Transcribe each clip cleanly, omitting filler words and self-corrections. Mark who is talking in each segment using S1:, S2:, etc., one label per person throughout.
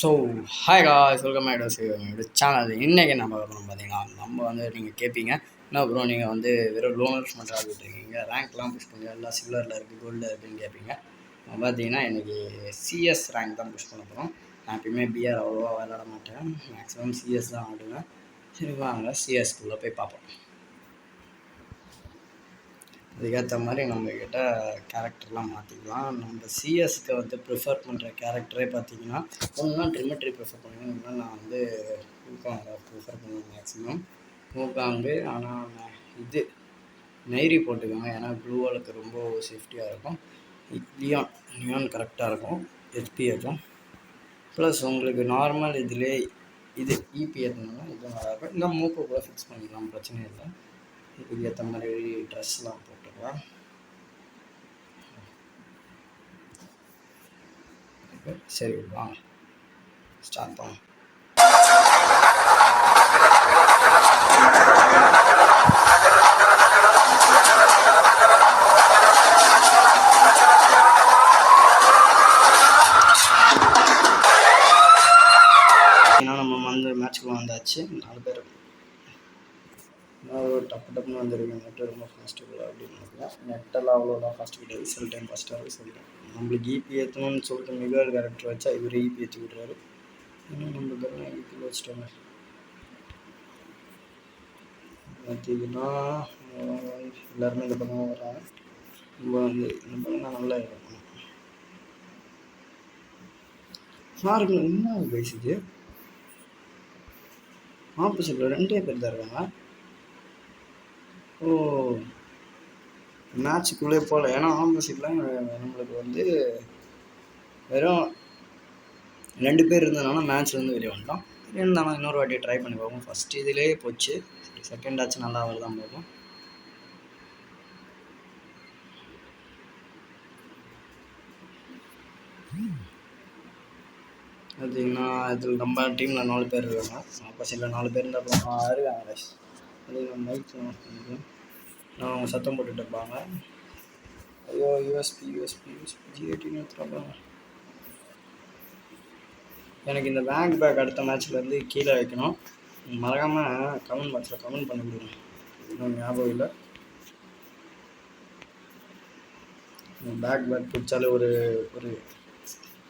S1: So hi guys welcome back to என்னோட channel. இன்றைக்கி நம்ம பார்க்கணும் பார்த்தீங்கன்னா நம்ம வந்து நீங்கள் கேட்பீங்க என்ன ப்ரோ நீங்கள் வந்து வெறும் லோனர்ஸ் மட்டும் ஆகிட்டு இருக்கீங்க, ரேங்க்லாம் புஷ் பண்ணி எல்லாம் சில்வரில் இருக்குது கோல்டில் இருக்குதுன்னு கேட்பீங்க. நம்ம பார்த்தீங்கன்னா இன்றைக்கி சிஎஸ் ரேங்க் தான் புஷ் பண்ண போகிறோம். நான் எப்பயுமே பிஆர் அவ்வளோவா விளையாட மாட்டேன், மேக்ஸிமம் சிஎஸ் தான் ஆடுவேன். சரி வாங்க சிஎஸ்குள்ளே போய் பார்ப்போம். அதுக்கேற்ற மாதிரி நம்மக்கிட்ட கேரக்டர்லாம் மாற்றிக்கலாம். நம்ம சிஎஸ்க்கு வந்து ப்ரிஃபர் பண்ணுற கேரக்டரே பார்த்தீங்கன்னா ஒன்றுனா ட்ரிமெட்ரி ப்ரிஃபர் பண்ணுவேன், இல்லைன்னா நான் வந்து ஹூகாங்கை ப்ரிஃபர் பண்ணுவேன் மேக்ஸிமம். ஹூகாங்கு ஆனால் இது நைரி போட்டுக்கோங்க, ஏன்னா ப்ளூவாலுக்கு ரொம்ப சேஃப்டியாக இருக்கும். லியான் கரெக்டாக இருக்கும் ஹெச்பிஹெச்சும். ப்ளஸ் உங்களுக்கு நார்மல் இதிலே இது இபி ஏற்றினா இதுவும் நல்லாயிருக்கும். இல்லை மூக்கு கூட ஃபிக்ஸ் பண்ணிக்கலாம், பிரச்சனை இல்லை. இதுக்கு ஏற்ற மாதிரி ட்ரெஸ்லாம் போட்டுக்கலாம். சரி வாங்க ஸ்டார்ட் பண்ணலாம். நம்ம வந்து மேட்ச்க்குள்ள வந்தாச்சு. 4 பேர் டப்புன்னு வந்துருக்கு. நெட்டு ரொம்ப ஃபாஸ்ட்டு போல அப்படின்னு நினைக்கிறேன். நெட்டெல்லாம் அவ்வளோதான் ஃபாஸ்ட்டு கிடையாது, சில டைம் ஃபாஸ்ட்டாக சொல்லிட்டேன். நம்மளுக்கு இபி ஏற்றணும்னு சொல்லிட்டு மிகர் கேரக்டர் வச்சா இவர் இபி ஏற்றி விட்றாரு. இன்னும் நம்மளுக்கு இபி வச்சுட்டோங்க. பார்த்தீங்கன்னா எல்லாருமே இந்த பக்கம் வர்றாங்க. நம்ம வந்து இந்த பக்கம் நல்லா இருக்கணும். பாருங்க என்ன பேசுது, ஆப்போசிட்டில் 2 பேர் தான் இருக்காங்க. ஓ மேட்ச்சுக்குள்ளே போகல, ஏன்னா ஆப்போசிட்டில் நம்மளுக்கு வந்து வெறும் 2 பேர் இருந்ததுனால மேட்ச்லேருந்து வெளியே வந்துட்டோம். இருந்தாலும் இன்னொரு வாட்டி ட்ரை பண்ணி பார்ப்போம். ஃபஸ்ட் இதிலே போச்சு, செகண்ட் ஆச்சு நல்லா வருதான் போகும். பார்த்தீங்கன்னா இதில் நம்ம டீமில் 4 பேர் இருக்காங்க, ஆப்போசிட்டில் 4 பேர் இருந்தால் அப்புறம் இருக்காங்க. அது மைக் அவங்க சத்தம் போட்டுட்டு இருப்பாங்க. ஐயோ யூஎஸ்பி ஜிஏடின்னு எடுத்துருப்பாங்க. எனக்கு இந்த பேக் அடுத்த மேட்ச்லேருந்து கீழே வைக்கணும். மறக்காமல் கமெண்ட் பாக்ஸில் கமெண்ட் பண்ணி விடுங்க, இன்னும் ஞாபகம் இல்லை. பேக் பிடிச்சாலே ஒரு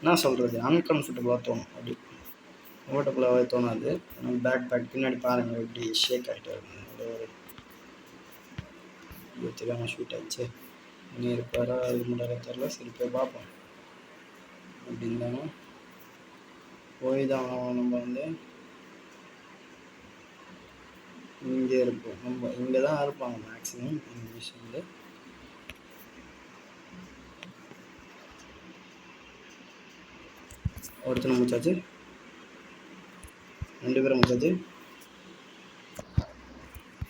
S1: என்ன சொல்கிறது அன்கம்ஃபர்டபுளாக தோணும், அப்படி கம்ஃபர்டபுளாகவே தோணாது. பேக் பின்னாடி பாருங்கள் எப்படி ஷேக் ஆகிட்டு இருக்கும். தெரியாம ஷூட் ஆயிடுச்சு, இன்னும் இருப்பாரா இது முடியாத தெரில. சரி போய் பார்ப்போம். அப்படி இருந்தாலும் போய் தான் நம்ம வந்து இங்கே இருப்போம். நம்ம இங்கே தான் இருப்பாங்க மேக்ஸிமம் இங்கிலீஷ் வந்து. ஒருத்தனை முடிச்சாச்சு, 2 பேரை முடிச்சாச்சு,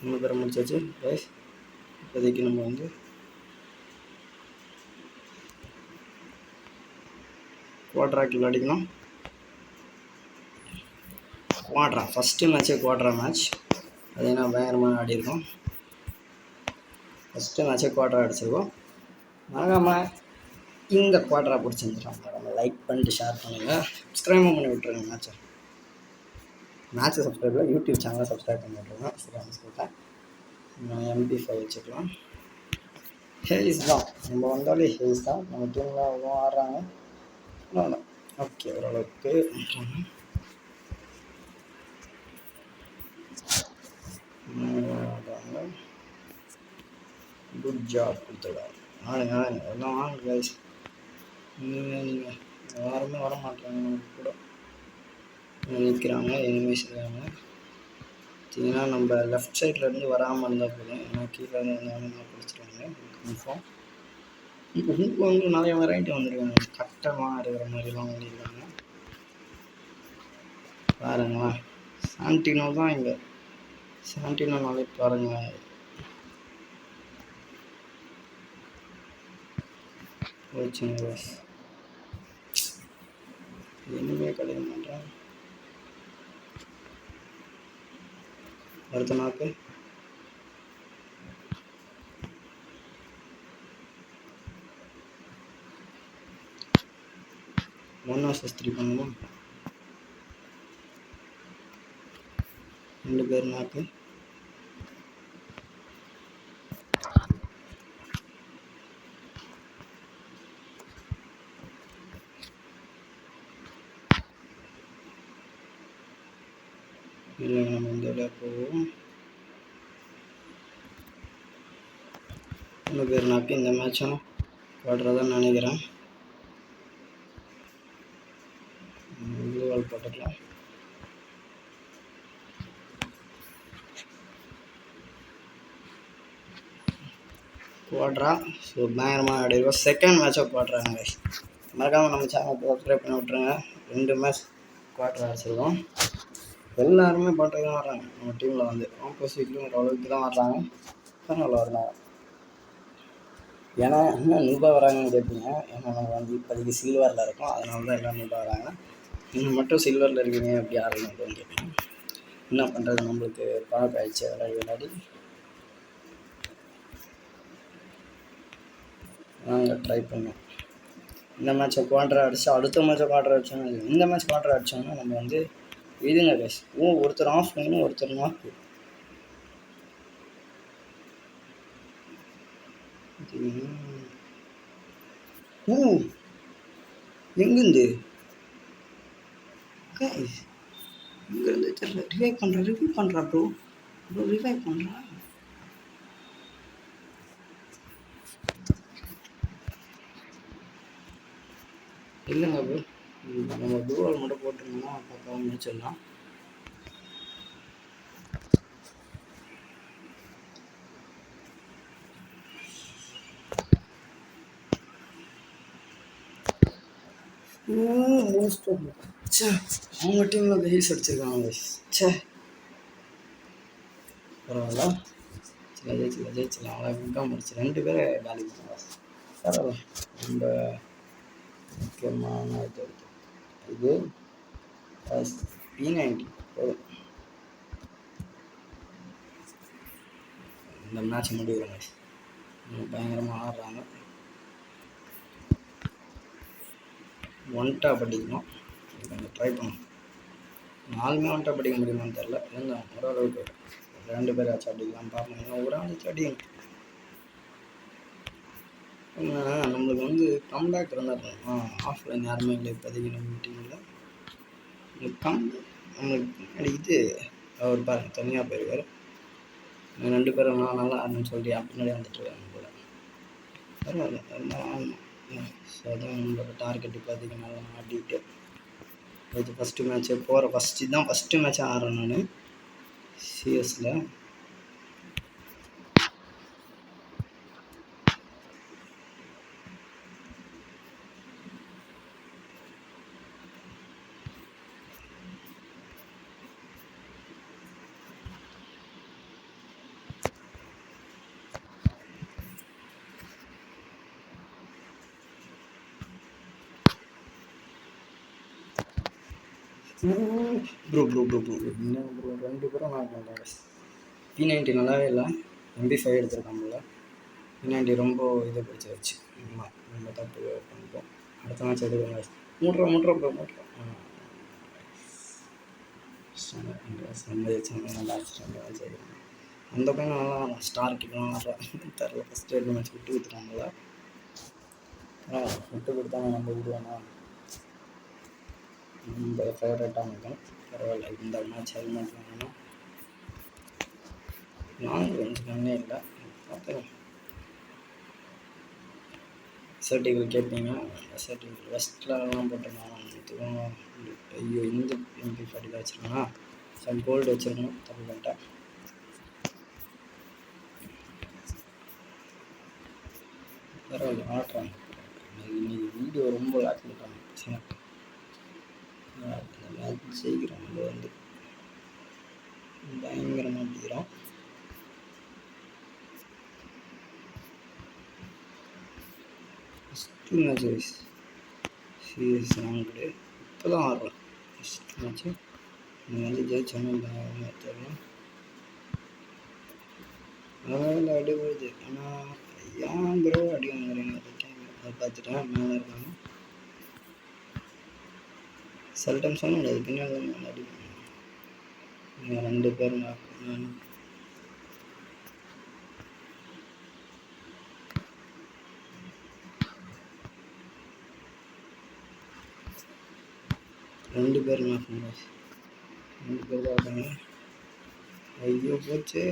S1: 3 பேரை முடிச்சாச்சு. ரைஸ் இப்போதைக்கு நம்ம வந்து குவாட்ரா கில் அடிக்கணும். குவாட்ரா ஃபஸ்ட்டு மேட்ச்சே குவாட்ரா மேட்ச், அது என்ன பயங்கரமாக ஆடிருக்கோம். First மேட்ச்சே quadra அடிச்சிருக்கோம். மறக்காமல் இந்த குவாட்ரா பிடிச்சிருந்துட்டாங்க நம்ம லைக் பண்ணிட்டு ஷேர் பண்ணுங்கள், சப்ஸ்கிரைபும் பண்ணி விட்ருங்க. மேட்ச்சை சப்ஸ்கிரைப் இல்லை, யூடியூப் சேனலை சப்ஸ்கிரைப் பண்ணி விட்ருங்க. சரி சொல்லிட்டேன். நான் MP5 வச்சுக்கலாம். ஹேஸ் தான் நம்ம வந்தாலே ஹேஸ் தான். நம்ம டீமில் அவ்வளோ ஆடுறாங்க. ஓகே ஓரளவுக்கு குட் ஜாப் கொடுத்துருக்காங்க. ஆளுங்க எல்லாம் வாங்க கைஸ். நீங்கள் யாருமே வர மாட்டாங்க, நமக்கு கூட நிற்கிறாங்க எனிமேஸ் இருக்காங்க. பார்த்தீங்கன்னா நம்ம லெஃப்ட் சைட்லேருந்து வராமல் இருந்தால் போதும், ஏன்னா கீழே இருந்தாலும் பிடிச்சிருவாங்க கன்ஃபார்ம். இப்போ ஹூக்கு வந்து நிறைய வெரைட்டி வந்துருக்காங்க, கட்டமாக இருக்கிற மாதிரிலாம் பண்ணியிருக்காங்க பாருங்களேன். சாண்டினோ தான் இங்கே, சாண்டினோனாலே பாருங்கள் போச்சுங்க. இனிமே கிடைக்க மாட்டேன். அடுத்த நாக்கு ஒன் வர்சஸ் 3 பண்ணுவோம். 2 பேர் நாக்கு. இல்லைங்க, நம்ம இந்த வழியாக போவோம். 3 பேர் நாக்கு. இந்த மேட்சும் போடுறதான்னு நினைக்கிறேன். ப்ளூ வால் போட்டுக்கலாம். குவாட்ரா. ஸோ பயங்கரமாக ஆடிருக்கோம். செகண்ட் மேட்சை குவாட்ராங்க. மறக்காமல் நம்ம சேனல் சப்ஸ்கிரைப் பண்ணி விட்ருங்க. 2 மேட்ச் குவாட்ரா அடிச்சிருக்கோம். எல்லாருமே பாட்டு தான் வர்றாங்க நம்ம டீமில். வந்து ஆப்போசிட்லையும் ஓரளவுக்கு தான் வர்றாங்க. நல்லா வர்றாங்க. ஏன்னா இன்னும் நூபாக வராங்கன்னு கேட்பீங்க. ஏன்னா நம்ம வந்து இப்போதைக்கு சில்வரில் இருக்கோம், அதனால தான் எல்லாம் நூபாக வராங்க. இன்னும் மட்டும் சில்வரில் இருக்கீங்க எப்படி ஆடுறீங்க அப்படின்னு கேட்பீங்க. என்ன பண்ணுறது, நம்மளுக்கு பழக்கம் ஆயிடுச்சு விளையாடி. நாங்கள் ட்ரை பண்ணோம். இந்த மேட்சை குவாட்ரா அடிச்சு அடுத்த மேட்சை குவாட்ரா அடிச்சோன்னா, இந்த மேட்ச் குவாட்ரா அடித்தோம்னா நம்ம வந்து இதுங்க கைஸ். ஒருத்தர் ஆஃப் பண்ணணும், ஒருத்தர் நாக்கு. எங்கேருந்து கைஸ்? இங்கேருந்து தெரியல. ரிவைவ் பண்ணுறா ப்ரோ. ரிவைவ் பண்ணுறா. இல்லைங்க ப்ரோ, நம்ம ப்ளூவால் மட்டும் போட்டிருந்தோம்னா பக்காவாக முடிச்சிடலாம். அவங்க டீமில் ஹீல்ஸ் அடிச்சிருக்காங்க. சே பரவாயில்ல, ஜெயிச்சிடலாம். அவ்வளோ முடிச்சு 2 பேரை காலி பண்ணுவாங்க. பரவாயில்ல. ரொம்ப முக்கியமான இது P90 போதும். இந்த மேட்ச் முடிவுறாங்க. பயங்கரமாக ஆடுறாங்க. 1 டாப் அடிக்கணும். கொஞ்சம் ட்ரை பண்ணணும். 4 1 டாப் அடிக்க முடியுமான்னு தெரில. இருந்தால் ஓரளவுக்கு 2 பேர் ஆச்சு அடிக்கலாம் பார்க்கணும். இன்னும் ஒரு ஆள் அடிக்கணும். நம்மளுக்கு வந்து கம்பேக் இருந்தால் ஆஃப்லைன் யாருமே இல்லை இப்போதைக்கு நம்ம டீமில். நம்மளுக்கு பின்னாடி இது அவர் பாருங்க தனியாக போயிருக்காரு. 2 பேரும் நல்லா ஆடணும்னு சொல்லிட்டு பின்னாடி வந்துட்டுருக்காங்க போல. பரவாயில்ல, ஆமாம். ஸோ அதான் நம்மளோட டார்கெட் இப்போதைக்கு நல்லா ஆடிட்டு இது ஃபஸ்ட்டு மேட்ச்சு போகிற ஃபஸ்ட்டு மேட்ச் ஆடுறேன் நான் சிஎஸில். ப்ரோ என்ன ப்ரோ 2 பேரும் நான் பண்ணுறேன். P90 நல்லாவே இல்லை. MP5 எடுத்துருக்காங்கல்ல. P90 ரொம்ப இதை பிடிச்சிருச்சு. ஆமாம், ரொம்ப தப்பு பண்ணிட்டோம். அடுத்த மேட்ச் எடுக்கணும். மூட்றா ப்ரோ. நல்லா அந்த பையன் நல்லா ஸ்டார் கிட்டலாம் தெரில. ஃபஸ்ட்டு 2 மேட்ச் விட்டு கொடுத்துட்டாங்கல்ல. விட்டு கொடுத்தாங்க நம்ம விடுவோம்னா ரொம்ப ஃபேவரட்டாக இருக்கும். பரவாயில்ல, இந்த மேட்ச் ஹெல்மெட் வாங்கணும். லாங் ரேஞ்ச் கண்ணே இல்லை. பார்த்துக்கலாம். சர்டிஃபிகேட் கேட்பீங்க. சர்டிஃபிகேட் வெஸ்ட்லலாம் போட்டிருந்தாங்க. ஐயோ, இந்த MP40 தான் வச்சுருக்கேன்னா சம் கோல்டு வச்சுருக்கணும். தப்பு பண்ணிட்டேன். பரவாயில்ல, ஆட்டுறாங்க. இன்னைக்கு வீடியோ ரொம்ப லாக் பண்ணிட்டாங்க. இந்த மேட்ச் ஜெயிக்கிறோம். நம்ம வந்து பயங்கரமாக அடிக்கிறோம். ஃபஸ்ட்டு மேட்ச் வைஸ் சீரியஸ் நாங்கள் இப்போ தான் ஆடுறோம். ஃபஸ்ட்டு மேட்ச்சு நீங்கள் வந்து ஜெயிச்சோன்னு தெரியல. அதனால் அடி வருது. ஆனால் ஏன் ப்ரோ அடி வாங்குறீங்க? அதை பார்த்துட்டேன். மேலே இருக்காங்க. சில டைம் சொன்ன முடியாது, பின்னாடி தான் மேலே அடி 2 பேர் மார்க் பண்ணணும். 2 பேர் மார்க் பண்ணாச்சு. 2 பேர் தான் இருக்காங்க. ஐயோ போச்சு.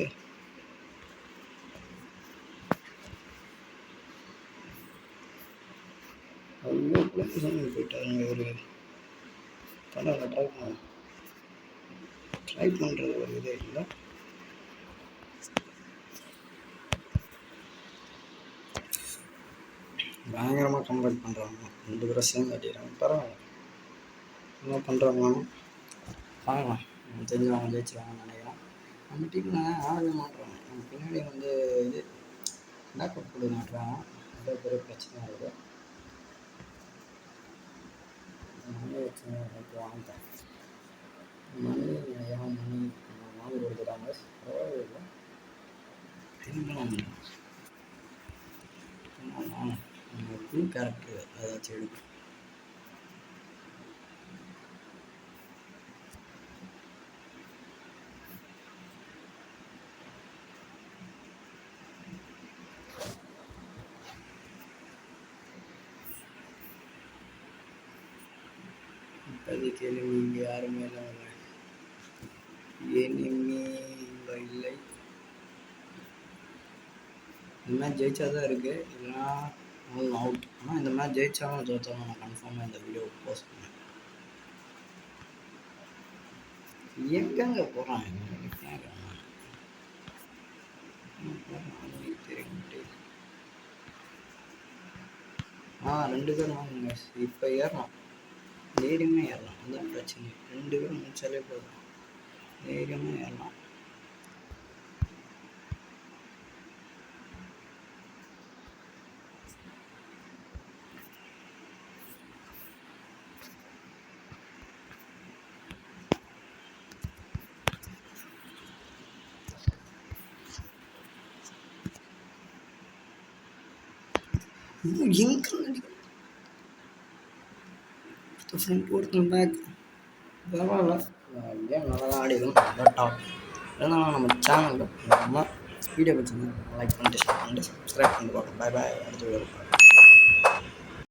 S1: ஐயோ சாமி போயிட்டாருங்க ஒரு பரவாயில்ல ட்ரை பண்ணுறது ஒரு இதே இல்லை. பயங்கரமாக கம்பேர் பண்ணுறாங்க. 2 பேரும் சேர்ந்து காட்டிடுறாங்க. பரவாயில்ல என்ன பண்ணுறாங்க பார்க்கலாம். தெரிஞ்சவங்க ஜெயிச்சிருவாங்கன்னு நினைக்கிறேன். நம்ம டீமில் ஆடவே மாட்டுறாங்க. நம்ம பின்னாடி வந்து இது பேக்கப் கொடுக்க மாட்டுறாங்க. அவ்வளோ பெரிய பிரச்சனை ஆகுது. மணி வச்சு வாங்கிட்டேன். மணி வாங்கி கொடுத்துட்டாங்க. பரவாயில்ல திரும்ப புது கேரக்டர் ஏதாச்சும் எடுக்கும். இப்போதைக்கு எனிமி இங்கே யாருமே இல்லை. எனிமி இல்லை. இந்த மேட்ச் ஜெயிச்சா தான் இருக்குது, இல்லைனா அவுட். ஆனால் இந்த மேட்ச் ஜெயிச்சாலும் தோற்றாலும் நான் கன்ஃபார்மாக இந்த வீடியோ போஸ்ட் பண்ணேன். எங்கெங்க போகிறான் தெரியும். 2 பேர் வாங்குங்க. இப்போ ஏறலாம், தைரியமாக ஏறலாம். அதுதான் பிரச்சனை. 2 பேரும் முடிச்சாலே போதும், தைரியமாக ஏறலாம். ஃப்ரெண்ட் ஒருத்தன் பேக் பரவாயில்ல, கேம் நல்லா தான் ஆடிடும். டாப் இருந்தாலும் நம்ம சேனலில் நம்ம வீடியோ பிடிச்சிருந்தா லைக் பண்ணிட்டு ஷேர் பண்ணிட்டு சப்ஸ்கிரைப் பண்ணிட்டு பார்க்கலாம். பாய் பாய். அடுத்த வீடியோ.